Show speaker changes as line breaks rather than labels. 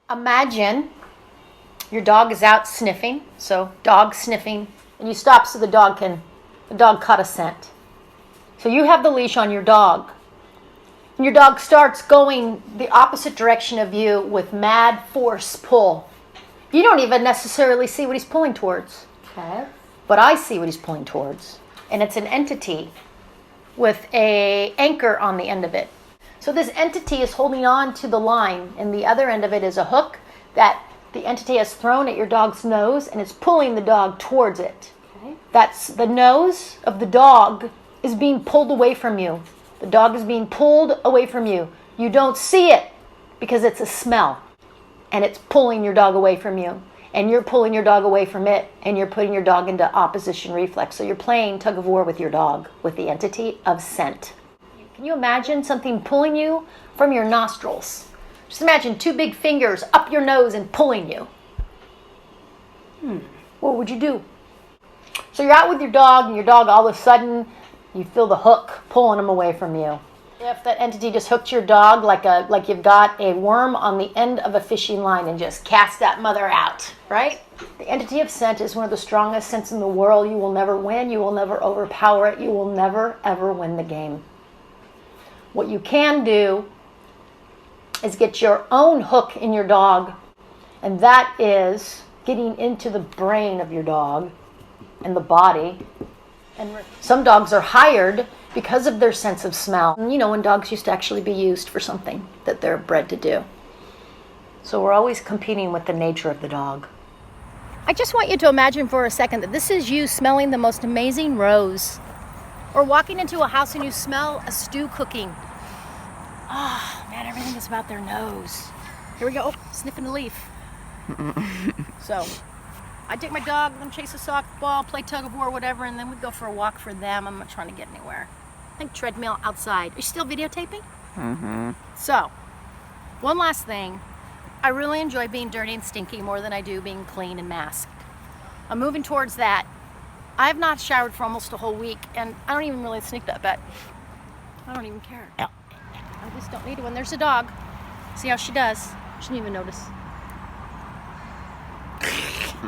Imagine your dog is out sniffing, so dog sniffing, and you stop so the dog caught a scent. So you have the leash on your dog, and your dog starts going the opposite direction of you with mad force pull. You don't even necessarily see what he's pulling towards.
Okay.
But I see what he's pulling towards, and it's an entity with an anchor on the end of it. So this entity is holding on to the line, and the other end of it is a hook that the entity has thrown at your dog's nose, and it's pulling the dog towards it.
Okay.
That's the nose of the dog is being pulled away from you. The dog is being pulled away from you. You don't see it because it's a smell, and it's pulling your dog away from you. And you're pulling your dog away from it, and you're putting your dog into opposition reflex. So you're playing tug of war with your dog, with the entity of scent. Can you imagine something pulling you from your nostrils? Just imagine two big fingers up your nose and pulling you. What would you do? So you're out with your dog, and your dog all of a sudden, you feel the hook pulling him away from you. If that entity just hooked your dog like you've got a worm on the end of a fishing line and just cast that mother out, right? The entity of scent is one of the strongest scents in the world. You will never win. You will never overpower it. You will never, ever win the game. What you can do is get your own hook in your dog, and that is getting into the brain of your dog and the body. And some dogs are hired because of their sense of smell. You know, when dogs used to actually be used for something that they're bred to do. So we're always competing with the nature of the dog. I just want you to imagine for a second that this is you smelling the most amazing rose. Or walking into a house and you smell a stew cooking. Oh, man, everything is about their nose. Here we go. Oh, sniffing a leaf. So, I take my dog, let them chase a softball, play tug of war, whatever, and then we go for a walk for them. I'm not trying to get anywhere. I think treadmill outside. Are you still videotaping?
Mm-hmm.
So, one last thing. I really enjoy being dirty and stinky more than I do being clean and masked. I'm moving towards that. I have not showered for almost a whole week, and I don't even really sneak that bet. I don't even care. I just don't need it when there's a dog. See how she does? She didn't even notice.